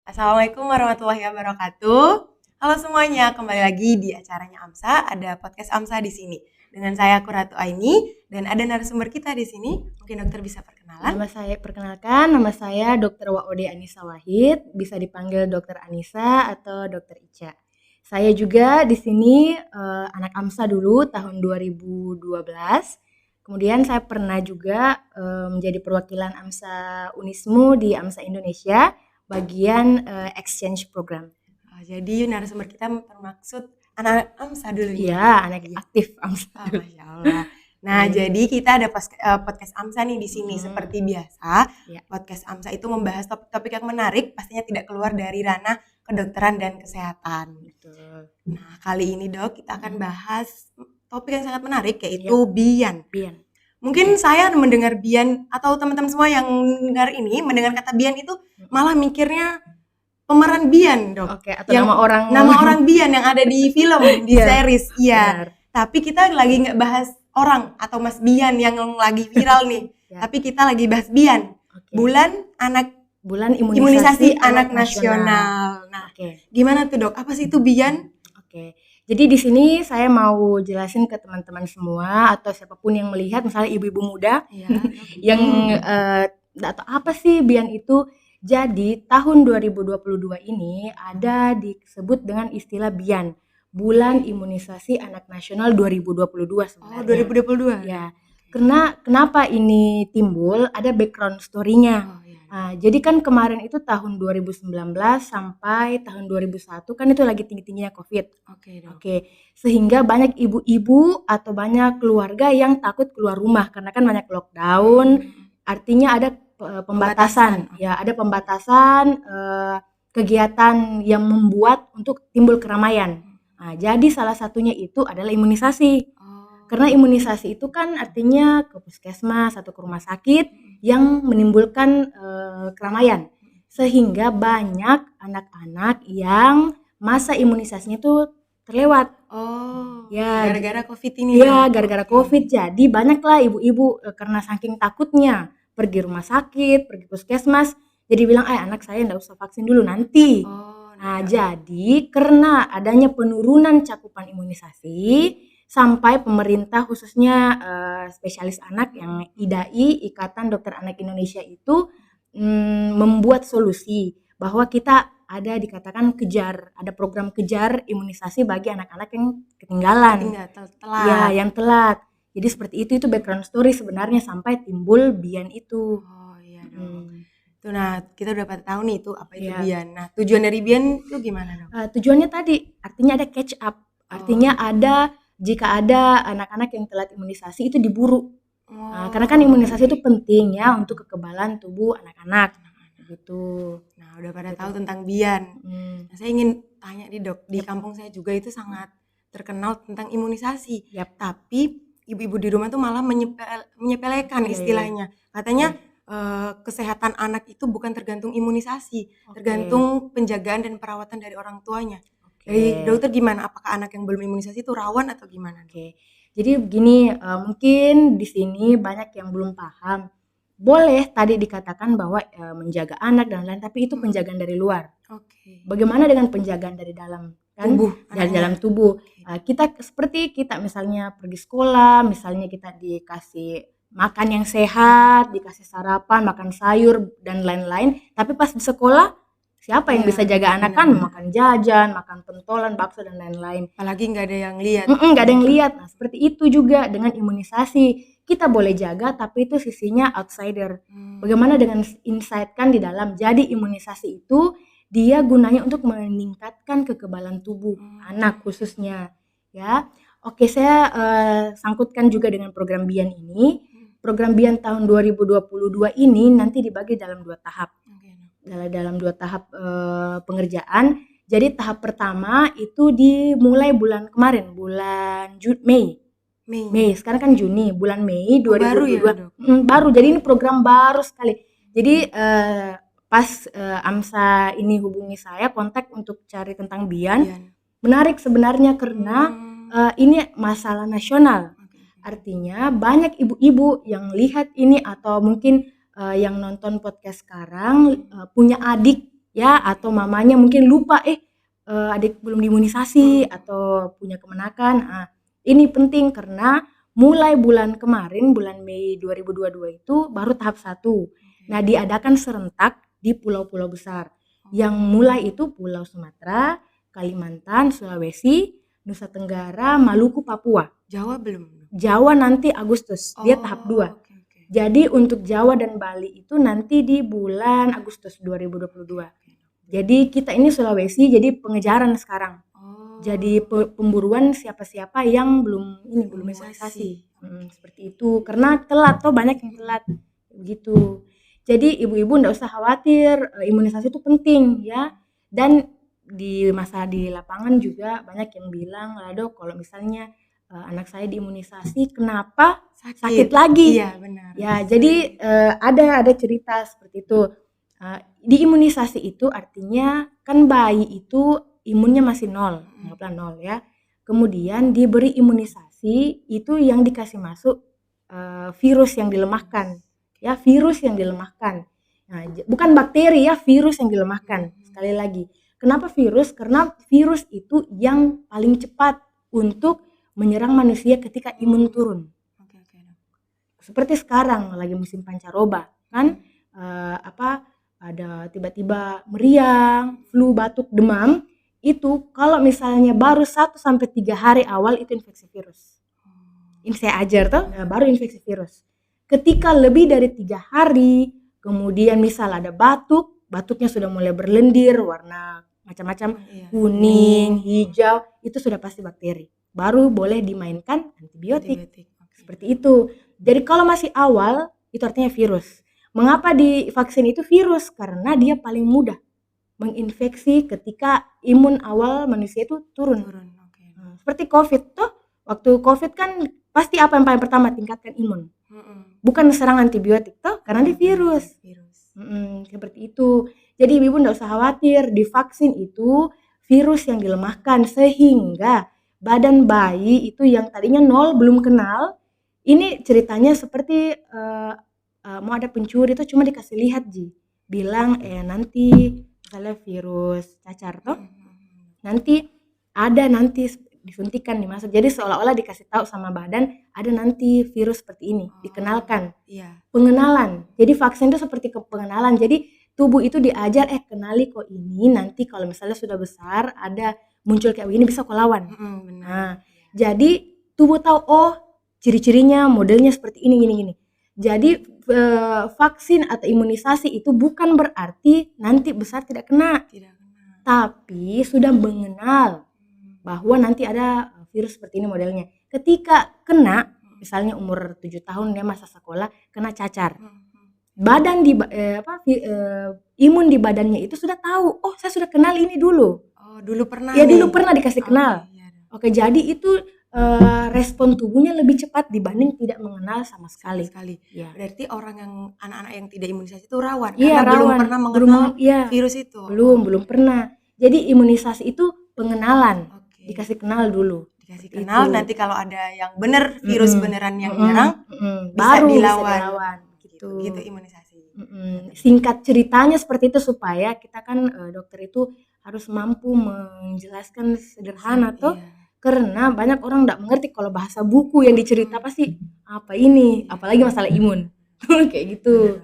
Assalamualaikum warahmatullahi wabarakatuh. Halo semuanya, kembali lagi di acaranya AMSA. Ada podcast AMSA di sini. Dengan saya Kuratu Aini dan ada narasumber kita di sini. Mungkin dokter bisa perkenalan. Nama saya Dr. Waode Anissa Wahid, bisa dipanggil Dr. Anissa atau Dr. Ica. Saya juga di sini anak AMSA dulu tahun 2012. Kemudian saya pernah juga menjadi perwakilan AMSA Unismu di AMSA Indonesia, bagian exchange program. Jadi narasumber kita termaksud anak AMSA dulu. Iya, anak aktif AMSA. Masya Allah. Nah, jadi kita ada podcast AMSA nih di sini. Seperti biasa, podcast AMSA itu membahas topik-topik yang menarik, pastinya tidak keluar dari ranah kedokteran dan kesehatan. Betul. Nah, kali ini dok, kita akan bahas topik yang sangat menarik, yaitu BIAN. Mungkin saya mendengar BIAN, atau teman-teman semua yang mendengar kata BIAN itu malah mikirnya pemeran BIAN, dok. Oke, atau nama orang BIAN yang ada di film, di series. Iya. Tapi kita lagi nggak bahas orang atau Mas BIAN yang lagi viral nih. Tapi kita lagi bahas BIAN. Bulan Imunisasi Anak Nasional. Nah, gimana tuh dok? Apa sih itu BIAN? Jadi di sini saya mau jelasin ke teman-teman semua atau siapapun yang melihat, misalnya ibu-ibu muda yang atau apa sih BIAN itu. Jadi tahun 2022 ini ada disebut dengan istilah BIAN, Bulan Imunisasi Anak Nasional 2022 sebenarnya. 2022? Ya, karena kenapa ini timbul, ada background story-nya. Jadi kan kemarin itu tahun 2019 sampai tahun 2001 kan itu lagi tinggi-tingginya COVID. Sehingga banyak ibu-ibu atau banyak keluarga yang takut keluar rumah karena kan banyak lockdown. Artinya ada pembatasan. Ya, ada pembatasan kegiatan yang membuat untuk timbul keramaian. Jadi salah satunya itu adalah imunisasi. Karena imunisasi itu kan artinya ke puskesmas atau ke rumah sakit yang menimbulkan keramaian. Sehingga banyak anak-anak yang masa imunisasinya itu terlewat. Gara-gara COVID ini. Iya, gara-gara COVID. Jadi banyaklah ibu-ibu karena saking takutnya pergi rumah sakit, pergi puskesmas, jadi bilang, anak saya enggak usah vaksin dulu nanti. Jadi karena adanya penurunan cakupan imunisasi, sampai pemerintah khususnya spesialis anak yang IDAI, Ikatan Dokter Anak Indonesia itu membuat solusi bahwa kita ada dikatakan ada program kejar imunisasi bagi anak-anak yang ketinggalan. Telat. Yang telat. Jadi seperti itu background story sebenarnya sampai timbul BIAN itu. Tuh, nah kita udah pada tahu nih itu apa itu BIAN. Nah, tujuan dari BIAN itu gimana dong? Tujuannya tadi artinya ada catch up. Artinya jika ada anak-anak yang telat imunisasi itu diburu. Karena kan imunisasi itu penting ya untuk kekebalan tubuh anak-anak. Gitu. Nah, udah pada tahu tentang BIAN. Nah, saya ingin tanya nih dok, di kampung saya juga itu sangat terkenal tentang imunisasi. Tapi ibu-ibu di rumah tuh malah menyepelekan istilahnya. Katanya kesehatan anak itu bukan tergantung imunisasi, tergantung penjagaan dan perawatan dari orang tuanya. Dari dokter gimana? Apakah anak yang belum imunisasi itu rawan atau gimana? Jadi begini, mungkin di sini banyak yang belum paham. Boleh tadi dikatakan bahwa menjaga anak dan lain, tapi itu penjagaan dari luar. Bagaimana dengan penjagaan dari dalam tubuh? Dari dalam tubuh. Kita misalnya pergi sekolah, misalnya kita dikasih makan yang sehat, dikasih sarapan, makan sayur dan lain-lain, tapi pas di sekolah siapa yang bisa jaga anak kan makan jajan, makan pentolan, bakso dan lain-lain. Apalagi nggak ada yang lihat. Nggak ada yang lihat. Nah, seperti itu juga dengan imunisasi. Kita boleh jaga, tapi itu sisinya outsider. Bagaimana dengan inside kan di dalam? Jadi imunisasi itu dia gunanya untuk meningkatkan kekebalan tubuh anak khususnya. Ya, saya sangkutkan juga dengan program BIAN ini. Program BIAN tahun 2022 ini nanti dibagi dalam 2 tahap. Dalam 2 tahap pengerjaan. Jadi tahap pertama itu dimulai bulan kemarin, bulan Mei. Sekarang kan Juni, bulan Mei 2022. Baru, jadi ini program baru sekali. Jadi pas AMSA ini hubungi saya, kontak untuk cari tentang BIAN. Menarik sebenarnya karena ini masalah nasional. Artinya banyak ibu-ibu yang lihat ini atau mungkin yang nonton podcast sekarang punya adik ya, atau mamanya mungkin lupa adik belum diimunisasi atau punya kemenakan. Nah, ini penting karena mulai bulan kemarin, bulan Mei 2022 itu baru tahap 1. Nah, diadakan serentak di pulau-pulau besar. Yang mulai itu Pulau Sumatera, Kalimantan, Sulawesi, Nusa Tenggara, Maluku, Papua. Jawa belum? Jawa nanti Agustus, dia tahap 2. Jadi untuk Jawa dan Bali itu nanti di bulan Agustus 2022. Jadi kita ini Sulawesi jadi pengejaran sekarang. Jadi pemburuan siapa-siapa yang belum imunisasi. Seperti itu. Karena telat banyak yang telat. Begitu. Jadi ibu-ibu enggak usah khawatir, imunisasi itu penting ya. Dan di lapangan juga banyak yang bilang, "Lah Dok, kalau misalnya anak saya diimunisasi kenapa sakit lagi?" Iya, benar. Ya, jadi ada cerita seperti itu. Diimunisasi itu artinya kan bayi itu imunnya masih 0, anggaplah 0 ya. Kemudian diberi imunisasi itu yang dikasih masuk virus yang dilemahkan. Ya, virus yang dilemahkan. Nah, bukan bakteri ya, virus yang dilemahkan. Sekali lagi. Kenapa virus? Karena virus itu yang paling cepat untuk menyerang manusia ketika imun turun. Seperti sekarang lagi musim pancaroba kan, ada tiba-tiba meriang, flu, batuk, demam, itu kalau misalnya baru 1-3 hari awal itu infeksi virus. Ini saya ajar baru infeksi virus. Ketika lebih dari 3 hari, kemudian misal ada batuknya sudah mulai berlendir, warna macam-macam, kuning, hijau, itu sudah pasti bakteri. Baru boleh dimainkan antibiotik. Seperti itu. Jadi kalau masih awal, itu artinya virus. Mengapa di vaksin itu virus? Karena dia paling mudah menginfeksi ketika imun awal manusia itu turun. Seperti COVID tuh, waktu COVID kan pasti apa yang paling pertama? Tingkatkan imun. Bukan serang antibiotik tuh, karena dia virus. Seperti itu. Jadi ibu enggak usah khawatir, di vaksin itu virus yang dilemahkan sehingga badan bayi itu yang tadinya 0 belum kenal, ini ceritanya seperti mau ada pencuri tuh cuma dikasih lihat bilang nanti misalnya virus cacar tuh nanti disuntikan dimasuk, jadi seolah-olah dikasih tahu sama badan ada nanti virus seperti ini, dikenalkan. Pengenalan. Jadi vaksin itu seperti pengenalan. Jadi tubuh itu diajar kenali kok ini nanti kalau misalnya sudah besar ada muncul kayak begini bisa kok lawan. Nah, jadi tubuh tahu ciri-cirinya modelnya seperti ini gini. Jadi vaksin atau imunisasi itu bukan berarti nanti besar tidak kena. Tapi sudah mengenal bahwa nanti ada virus seperti ini modelnya. Ketika kena, misalnya umur 7 tahun dia masa sekolah kena cacar. Badan imun di badannya itu sudah tahu, saya sudah kenal ini dulu. Dulu pernah. Ya, dulu pernah dikasih kenal. Oke, jadi itu respon tubuhnya lebih cepat dibanding tidak mengenal sama sekali. Ya. Berarti anak-anak yang tidak imunisasi itu rawan karena belum pernah mengenal virus itu. Belum pernah. Jadi imunisasi itu pengenalan. Dikasih kenal dulu. Dikasih kenal, nanti kalau ada yang benar virus beneran yang menyerang baru bisa dilawan. Gitu imunisasi. Singkat ceritanya seperti itu supaya kita kan dokter itu harus mampu menjelaskan sederhana karena banyak orang enggak mengerti kalau bahasa buku yang dicerita pasti apa ini, apalagi masalah imun. Kayak gitu.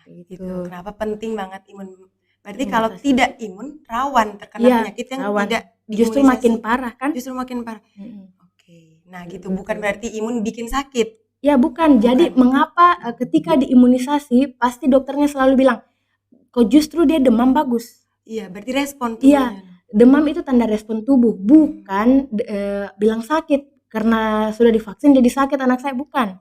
Gitu. Kenapa penting banget imun? Berarti kalau tidak imun rawan terkena penyakit yang tidak justru makin parah kan? Oke. Nah, gitu bukan berarti imun bikin sakit. Ya, bukan. Jadi mengapa ketika diimunisasi pasti dokternya selalu bilang, kok justru dia demam bagus. Iya, berarti respon tubuhnya. Iya, demam itu tanda respon tubuh, bukan bilang sakit karena sudah divaksin jadi sakit anak saya, bukan.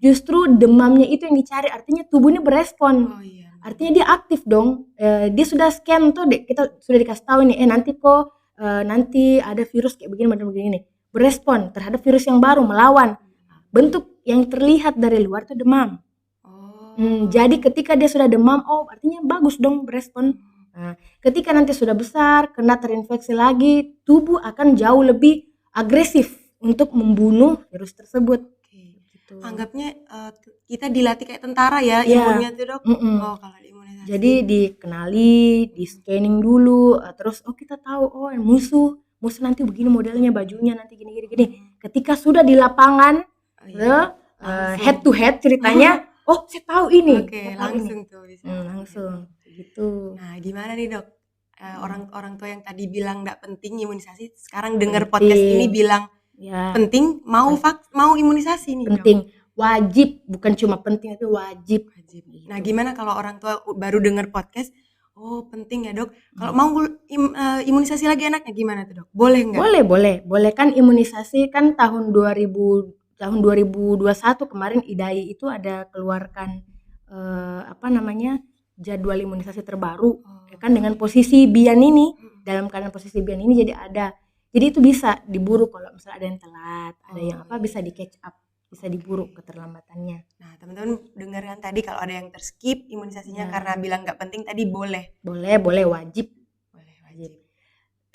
Justru demamnya itu yang dicari, artinya tubuhnya berespon. Artinya dia aktif dong. Dia sudah scan tuh, kita sudah dikasih tahu nih, nanti ada virus kayak begini. Berespon terhadap virus yang baru, melawan. Bentuk yang terlihat dari luar itu demam. Jadi ketika dia sudah demam, artinya bagus dong berespon. Nah, ketika nanti sudah besar, kena terinfeksi lagi, tubuh akan jauh lebih agresif untuk membunuh virus tersebut. Anggapnya kita dilatih kayak tentara ya imunnya tuh, Dok. Kalau imunisasi. Jadi dikenali, di scanning dulu, terus kita tahu musuh nanti begini modelnya, bajunya nanti gini. Ketika sudah di lapangan, head to head ceritanya, saya tahu ini. Langsung tuh bisa. Langsung gitu. Nah, gimana nih Dok? Orang tua yang tadi bilang nggak penting imunisasi, sekarang dengar podcast ini bilang penting, mau imunisasi nih. Penting, wajib, bukan cuma penting, itu wajib. Nah, gimana kalau orang tua baru dengar podcast, penting ya Dok. Kalau mau imunisasi lagi anaknya gimana tuh Dok? Boleh nggak? Boleh kan imunisasi kan tahun 2021 kemarin IDAI itu ada keluarkan jadwal imunisasi terbaru kan dengan posisi bian ini, dalam keadaan posisi bian ini jadi itu bisa diburu kalau misalnya ada yang telat, ada yang bisa di catch up, bisa diburu keterlambatannya. Nah, teman-teman dengarkan tadi kalau ada yang terskip imunisasinya karena bilang nggak penting tadi boleh wajib.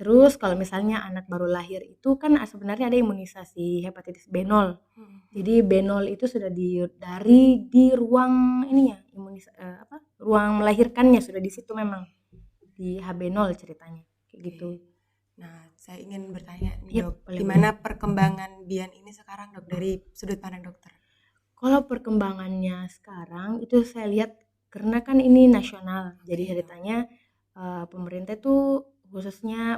Terus kalau misalnya anak baru lahir itu kan sebenarnya ada imunisasi hepatitis B0. Jadi B0 itu sudah dari ruang ininya, ruang melahirkannya sudah di situ memang di HB0 ceritanya kayak gitu. Nah, saya ingin bertanya nih Dok, gimana perkembangan bian ini sekarang Dok dari sudut pandang dokter? Kalau perkembangannya sekarang itu saya lihat karena kan ini nasional, jadi ceritanya pemerintah itu khususnya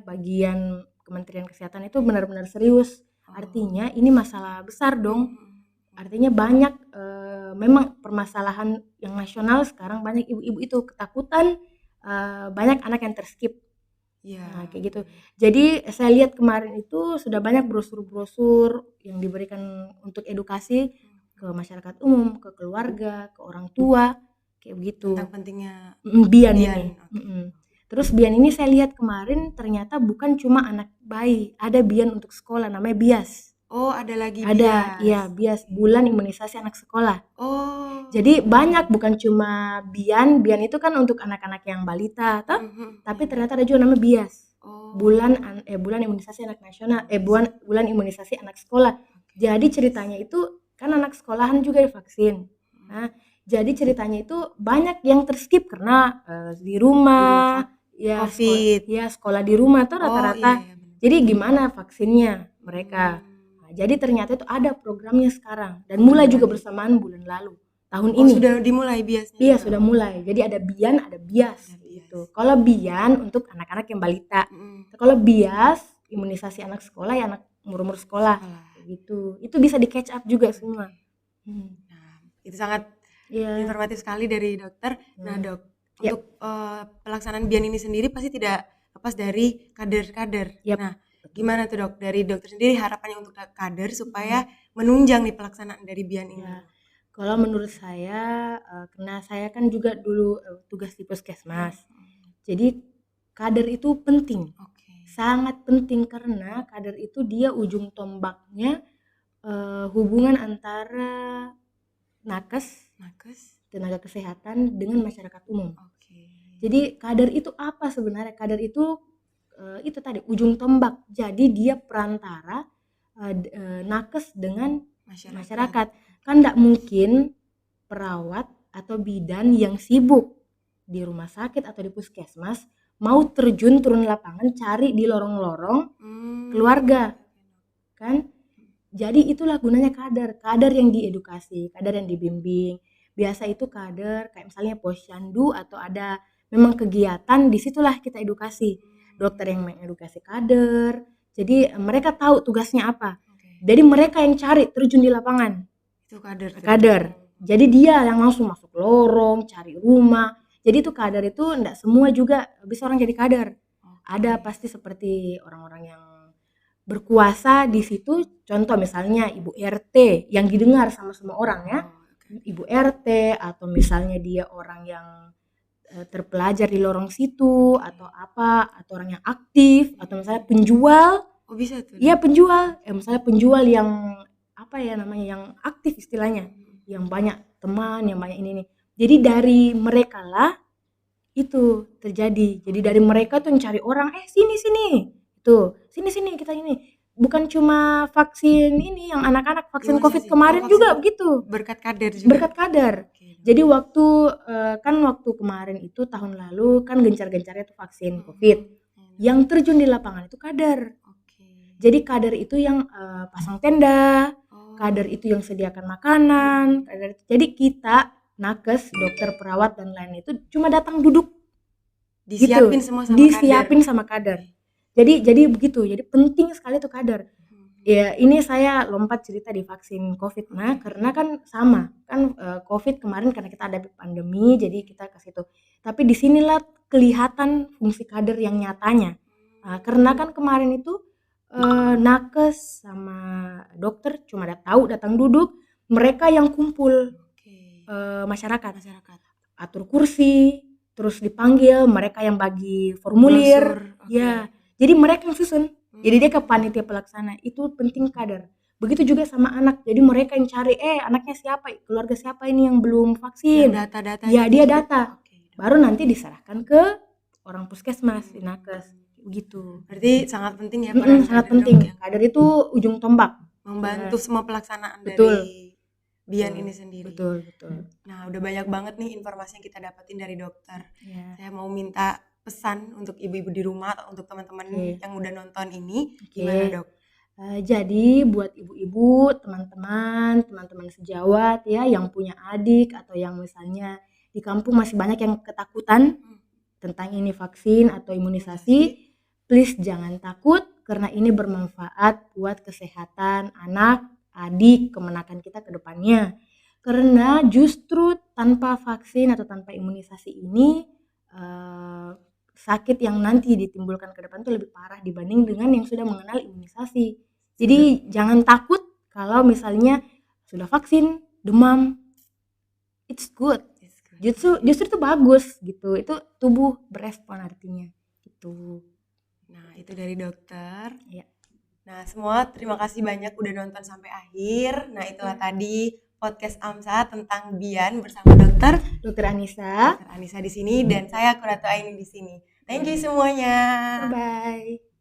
bagian Kementerian Kesehatan itu benar-benar serius. Artinya ini masalah besar dong. Artinya banyak memang permasalahan yang nasional sekarang, banyak ibu-ibu itu ketakutan, banyak anak yang terskip. Nah, kayak gitu. Jadi saya lihat kemarin itu sudah banyak brosur-brosur yang diberikan untuk edukasi ke masyarakat umum, ke keluarga, ke orang tua, kayak begitu. Tentang pentingnya bian ini. Terus bian ini saya lihat kemarin ternyata bukan cuma anak bayi, ada bian untuk sekolah namanya BIAS. Ada lagi BIAS. Ada, iya BIAS, bulan imunisasi anak sekolah. Jadi banyak, bukan cuma bian itu kan untuk anak-anak yang balita, tapi ternyata ada juga namanya BIAS. Bulan imunisasi anak nasional, bulan imunisasi anak sekolah. Jadi ceritanya itu kan anak sekolahan juga divaksin. Nah, jadi ceritanya itu banyak yang terskip karena di rumah, COVID. Sekolah di rumah tuh rata-rata. Jadi gimana vaksinnya mereka? Nah, jadi ternyata itu ada programnya sekarang dan mulai juga bersamaan bulan lalu tahun ini. Sudah dimulai biasanya? Iya, sudah mulai. Jadi ada bian, ada BIAS gitu. Kalau bian untuk anak-anak yang balita. Kalau BIAS imunisasi anak sekolah anak umur sekolah gitu. Itu bisa di catch up juga semua. Nah, itu sangat informatif sekali dari dokter. Nah Dok, untuk pelaksanaan bian ini sendiri pasti tidak lepas dari kader-kader. Nah, gimana tuh Dok, dari dokter sendiri harapannya untuk kader supaya menunjang nih pelaksanaan dari bian ini? Kalau menurut saya, karena saya kan juga dulu tugas di puskesmas, jadi kader itu penting, sangat penting, karena kader itu dia ujung tombaknya hubungan antara nakes, tenaga kesehatan dengan masyarakat umum. Jadi kader itu apa sebenarnya? Kader itu tadi ujung tombak. Jadi dia perantara nakes dengan masyarakat. Kan tidak mungkin perawat atau bidan yang sibuk di rumah sakit atau di puskesmas mau turun lapangan cari di lorong-lorong keluarga, kan? Jadi itulah gunanya kader yang diedukasi, kader yang dibimbing. Biasa itu kader kayak misalnya posyandu atau ada memang kegiatan, disitulah kita edukasi. Dokter yang mengedukasi kader, jadi mereka tahu tugasnya apa. Jadi mereka yang cari terjun di lapangan. Itu kader. Jadi dia yang langsung masuk lorong, cari rumah. Jadi itu kader itu enggak semua juga bisa orang jadi kader. Ada pasti seperti orang-orang yang berkuasa di situ, contoh misalnya ibu RT yang didengar sama semua orang ya. Ibu RT atau misalnya dia orang yang terpelajar di lorong situ atau apa, atau orang yang aktif atau misalnya penjual. Bisa tuh. Iya, penjual. Misalnya penjual yang yang aktif istilahnya, yang banyak teman, yang banyak ini nih. Jadi dari mereka lah itu terjadi. Jadi dari mereka tuh yang cari orang, sini. Tuh, sini kita ini. Bukan cuma vaksin ini yang anak-anak, vaksin COVID kemarin juga begitu. Berkat kader juga. Berkat kader. Jadi waktu waktu kemarin itu tahun lalu kan gencar-gencarnya tuh vaksin COVID. Yang terjun di lapangan itu kader. Jadi kader itu yang pasang tenda, kader itu yang sediakan makanan, kader. Jadi kita nakes, dokter, perawat dan lain itu cuma datang duduk. Disiapin gitu. semua sama Disiapin kader. sama kader. Jadi begitu. Jadi penting sekali tuh kader. Ya, ini saya lompat cerita di vaksin COVID. Nah, karena kan sama. Kan COVID kemarin karena kita ada pandemi, jadi kita ke situ. Tapi disinilah kelihatan fungsi kader yang nyatanya. Karena kan kemarin itu nakes sama dokter cuma datang duduk, mereka yang kumpul masyarakat. Atur kursi, terus dipanggil, mereka yang bagi formulir. Ya, jadi mereka yang susun. Jadi dia ke panitia pelaksana, itu penting kader. Begitu juga sama anak, jadi mereka yang cari, anaknya siapa, keluarga siapa ini yang belum vaksin. Data-data. Ya, dia data. Baru nanti diserahkan ke orang puskesmas, di nakes, begitu. Berarti sangat penting ya peran sangat penting. Kader itu ujung tombak. Membantu semua pelaksanaan Betul. dari Bian ini sendiri. Betul. Nah, udah banyak banget nih informasi yang kita dapetin dari dokter. Ya. Saya mau minta pesan untuk ibu-ibu di rumah atau untuk teman-teman yang udah nonton ini, gimana dok? Jadi buat ibu-ibu, teman-teman sejawat ya yang punya adik atau yang misalnya di kampung masih banyak yang ketakutan tentang ini vaksin atau imunisasi, please jangan takut karena ini bermanfaat buat kesehatan anak, adik, kemenakan kita ke depannya. Karena justru tanpa vaksin atau tanpa imunisasi ini sakit yang nanti ditimbulkan ke depan itu lebih parah dibanding dengan yang sudah mengenal imunisasi. Jadi jangan takut kalau misalnya sudah vaksin, demam, it's good. Justru itu bagus gitu. Itu tubuh berespon artinya gitu. Nah, itu dari dokter. Ya. Nah, semua terima kasih banyak udah nonton sampai akhir. Nah, itulah tadi podcast AMSA tentang Bian bersama Dokter Anissa. Dokter Anissa di sini dan saya Kuratu Aini di sini. Thank you semuanya. Bye bye.